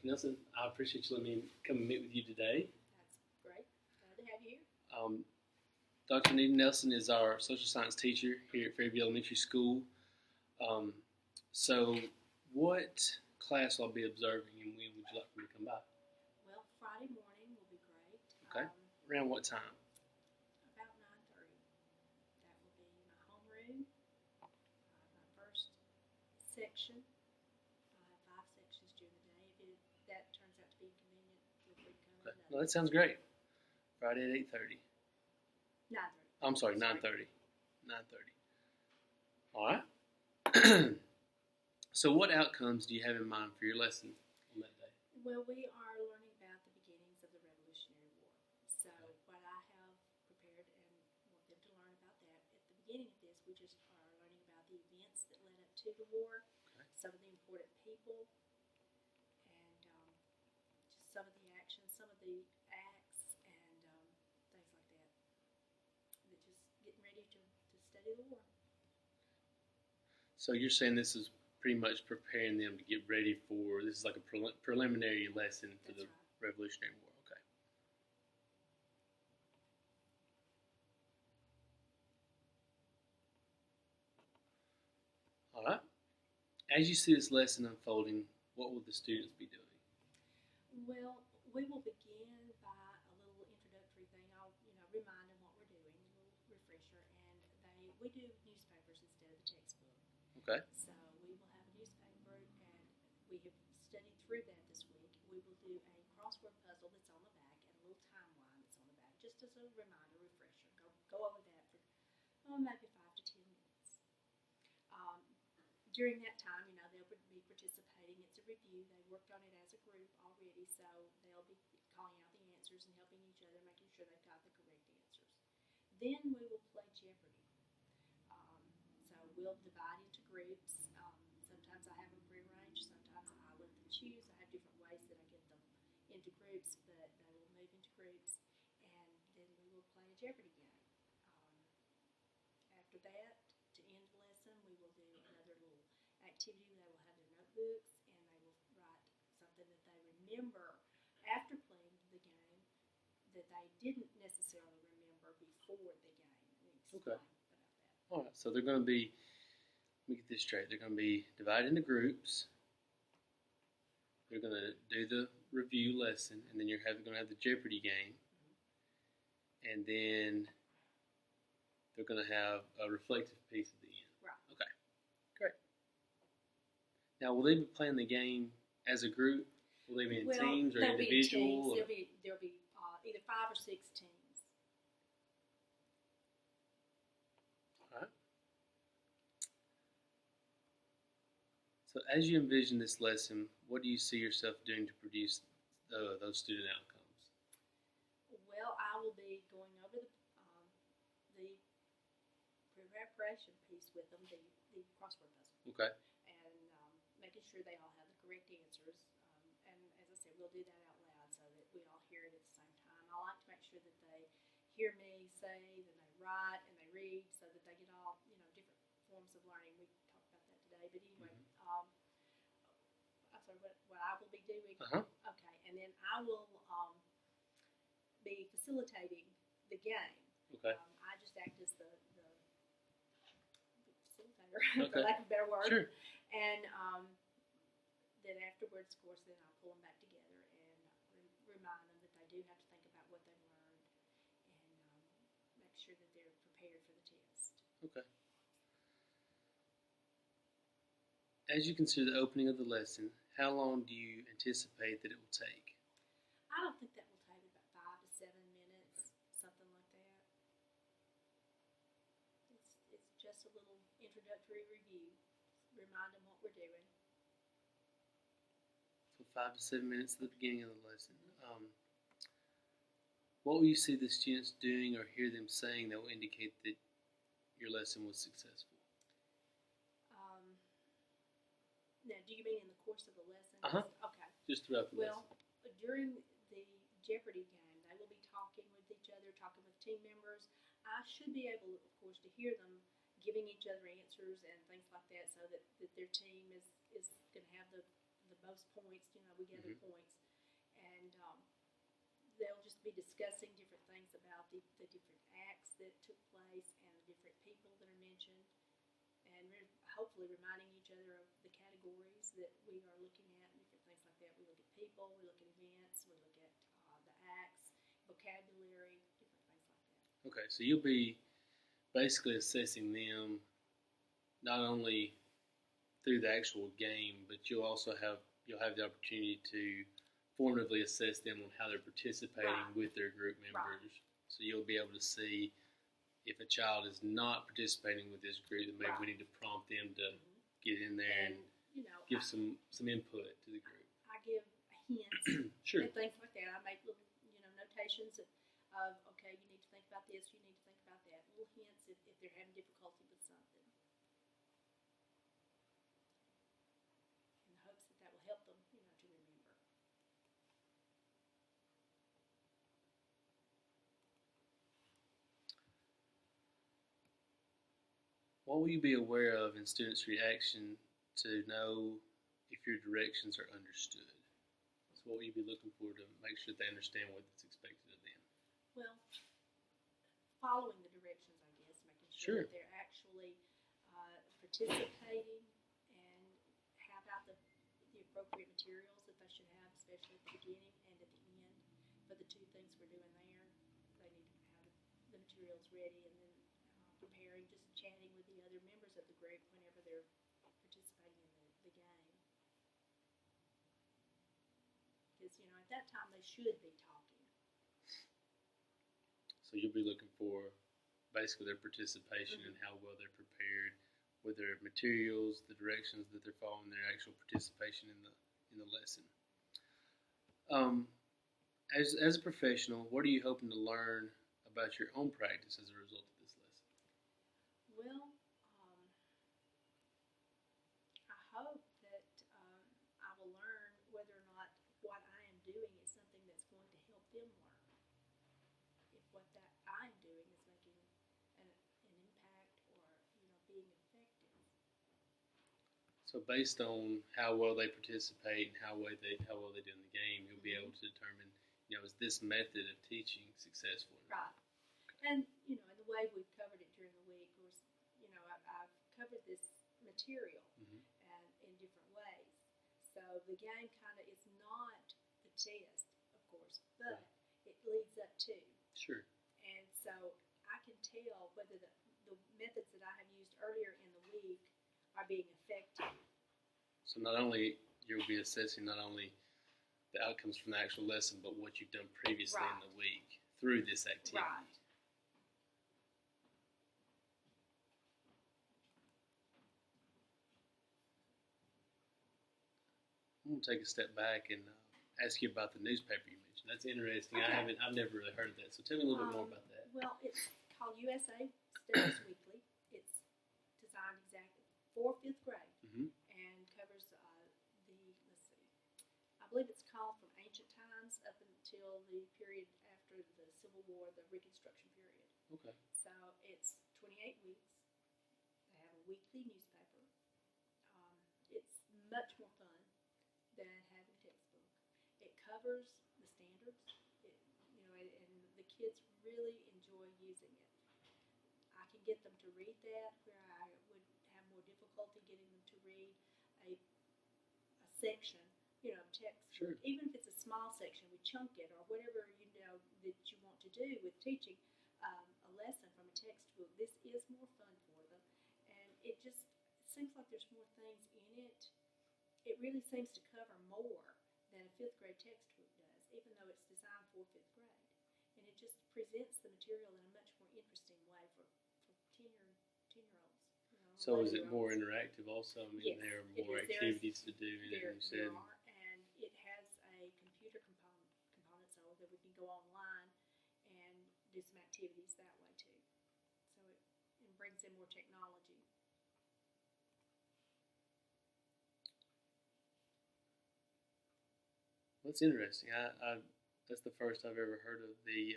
Nelson, I appreciate you letting me come and meet with you today. That's great. Glad to have you here. Dr. Nita Nelson is our social science teacher here at Fairview Elementary School. Um, so, what class will I be observing, and when would you like me to come by? Well, Friday morning will be great. Okay. Around what time? About 9:30. That will be my homeroom, my first section. I have 5 sections during the day. If that turns out to be inconvenient, feel free to come Okay. in. Well, that sounds great. Friday at 8:30. 9:30. I'm sorry, 9:30. 9:30. All right. So, what outcomes do you have in mind for your lesson on that day? Well, we are learning about the beginnings of the Revolutionary War. So, what I have prepared and want them to learn about that at the beginning of this, we just are learning about the events that led up to the war, Okay. some of the important people, and just some of the actions, some of the acts, and things like that. That just getting ready to study the war. So, you're saying this is pretty much preparing them to get ready for this is like a preliminary lesson for That's the right. Revolutionary War. Okay. All right. As you see this lesson unfolding, what will the students be doing? Well, we will begin by a little introductory thing. I'll, remind them what we're doing, a little refresher, and we do newspapers instead of the textbook. Okay. So we will have a newspaper, and we have studied through that this week. We will do a crossword puzzle that's on the back and a little timeline that's on the back, just as a reminder, refresher. Go over that for maybe 5 to 10 minutes. Um, During that time, they'll be participating. It's a review. They worked on it as a group already, so they'll be calling out the answers and helping each other, making sure they've got the correct answers. Then we will play Jeopardy. So we'll divide into groups. Sometimes I have them prearranged. Sometimes I let them choose. I have different ways that I get them into groups, but they will move into groups, and then we will play a Jeopardy game. After that, to end the lesson, we will do another little activity. They will have their notebooks, and they will write something that they remember after playing the game that they didn't necessarily remember before the game. Okay. About that. All right. So they're going to be. Let me get this straight. They're going to be divided into groups. They're going to do the review lesson, and then going to have the Jeopardy game, and then they're going to have a reflective piece at the end. Right. Okay. Great. Now, will they be playing the game as a group? Will they be in teams or they'll individual? Be in teams. There'll be either 5 or 6 teams. All right. So, as you envision this lesson, what do you see yourself doing to produce those student outcomes? Well, I will be going over the preparation piece with them, the crossword puzzle. Okay. And making sure they all have the correct answers. And as I said, we'll do that out loud so that we all hear it at the same time. I like to make sure that they hear me say, then they write and they read, so that they get all different forms of learning. We talked about that today, but anyway, I'm sorry, what I will be doing. Okay, and then I will be facilitating the game. Okay. I just act as the facilitator, for lack of a better word. Sure. And then afterwards, of course, then I'll pull them back together and remind them that they do have to think about what they've learned and make sure that they're prepared for the test. Okay. As you consider the opening of the lesson, how long do you anticipate that it will take? I don't think that will take about 5 to 7 minutes, something like that. It's just a little introductory review. Remind them what we're doing. So 5 to 7 minutes at the beginning of the lesson. What will you see the students doing or hear them saying that will indicate that your lesson was successful? Now, do you mean in the course of the lesson? Okay. Just throughout the lesson. Well, during the Jeopardy game, they will be talking with each other, talking with team members. I should be able, of course, to hear them giving each other answers and things like that, so that their team is going to have the most most points, we gather Mhm. points, and they'll just be discussing different things about the different acts that took place and the different people that are mentioned, and we're hopefully reminding each other of the categories that we are looking at and different things like that. We look at people, we look at events, we look at the acts, vocabulary, different things like that. Okay, so you'll be basically assessing them not only through the actual game, but you'll have the opportunity to formatively assess them on how they're participating Right. with their group members. So you'll be able to see if a child is not participating with this group, then maybe we Right. need to prompt them to Mhm. get in there and give I, some input to the group. I give hints Sure. and things like that. I make little, notations of, okay, you need to think about this, you need to think about that. Little hints if they're having difficulty with something, in the hopes that will help them, to remember. What will you be aware of in students' reaction to know if your directions are understood? So what will you be looking for to make sure they understand what's expected of them? Well, following the directions, I guess, making sure Sure. that they're actually participating, and how about the appropriate materials that they should have, especially at the beginning and at the end for the two things we're doing there. They need to have the materials ready, and then preparing, just chatting with the other members of the group whenever they're participating in the game. Because, at that time they should be talking. So you'll be looking for basically their participation and how well they're prepared with their materials, the directions that they're following, their actual participation in the lesson. As a professional, what are you hoping to learn about your own practice as a result of this lesson? Well, I hope that I will learn whether or not what I am doing is something that's going to help them learn. If what that I am doing is making an impact, or being effective. So based on how well they participate and how well they do in the game, you'll be able to determine, is this method of teaching successful or not? Right. And in the way we've covered it during the week, was I've covered this material Mhm. and in different ways. So the game kind of is not the test, of course, but it leads up to. Sure. And so I can tell whether the methods that I have used earlier in the week are being effective. So not only you'll be assessing not only the outcomes from the actual lesson, but what you've done previously in the week through this activity. Right. I'm going to take a step back and ask you about the newspaper you mentioned. That's interesting. Okay. I've never really heard of that. So tell me a little bit more about that. Well, it's called USA Studies Weekly. It's designed exactly for fifth grade, Mhm. and covers let's see, I believe it's called from ancient times up until the period after the Civil War, the Reconstruction period. Okay. So it's 28 weeks. They have a weekly newspaper. It's much more fun than having a textbook. It covers the standards. And the kids really enjoy using it. I can get them to read that, where I would have more difficulty getting them to read a section, text. Sure. Even if it's a small section, we chunk it, or whatever that you want to do with teaching a lesson from a textbook. This is more fun for them, and it just seems like there's more things in it. It really seems to cover more than a fifth grade textbook does, even though it's designed for fifth grade. And it just presents the material in a much more interesting way for 10-year-olds. So is it 11-year-olds. more interactive also? I mean, Yes, there are it more is. activities to do in it, There you said. are, and it has a computer component so that we can go online and do some activities that way too. So it brings in more technology. That's interesting. That's the first I've ever heard of the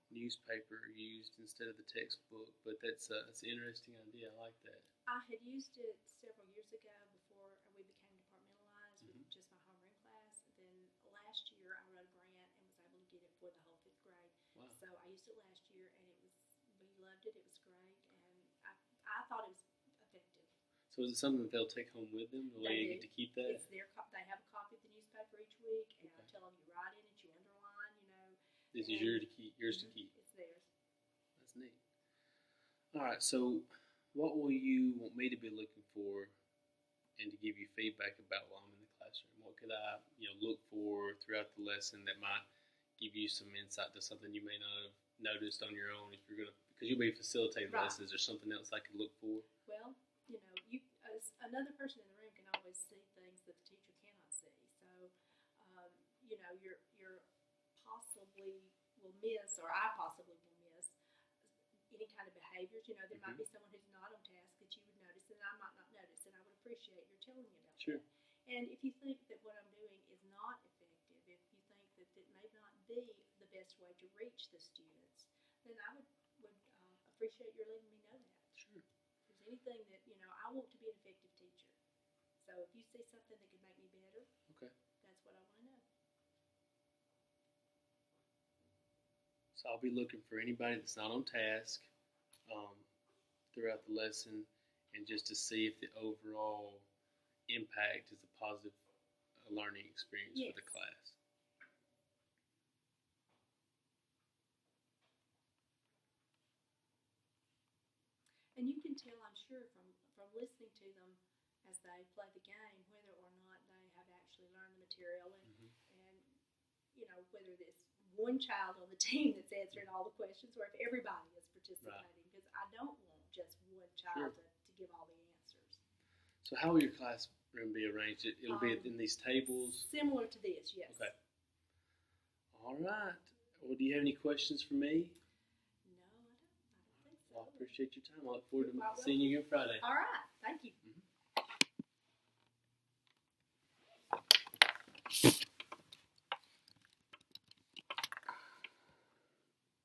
newspaper used instead of the textbook. But that's an interesting idea. I like that. I had used it several years ago before we became departmentalized, did it for the whole 5th grade. Wow. So I used it last year, and we loved it. It was great, and I thought it was effective. So is it something that they'll take home with them? Do They they do. get to keep that? It's they have a copy of the newspaper each week, and I Okay. tell them you write in it, you underline, This is and- yours to keep. Yours to keep. It's theirs. That's neat. All right. So, what will you want me to be looking for, and to give you feedback about while I'm in the classroom? What could I, look for throughout the lesson that might give you some insight to something you may not have noticed on your own? If you're gonna, because you'll be facilitating Right. lessons, or something else I could look for. Well, you as another person in the room can always see things that the teacher cannot see. So, you're possibly will miss, or I possibly will miss, any kind of behaviors. There might be someone who's not on task that you would notice, and I might not notice, and I would appreciate your telling me about Sure. that. And if you think that what I'm doing is not effective, if you think that it may not be the best way to reach the students, then I would appreciate your letting me know that. Sure. If there's anything that, I want to be an effective teacher. So if you see something that could make me better, Okay. that's what I want to know. So I'll be looking for anybody that's not on task throughout the lesson, and just to see if the overall impact is a positive learning experience for the Yes. class. And you can tell, I'm sure, from listening to them as they play the game, whether or not they have actually learned the material, and whether there's one child on the team that's answering all the questions, or if everybody is participating. Because I don't want just one child to give all the answers. So how will your classroom be arranged? It'll be in these tables? Similar to this, yes. Okay. All right. Well, do you have any questions for me? No, I don't think so. Well, I appreciate your time. I look forward to You're quite seeing you again Friday. All right. Thank you.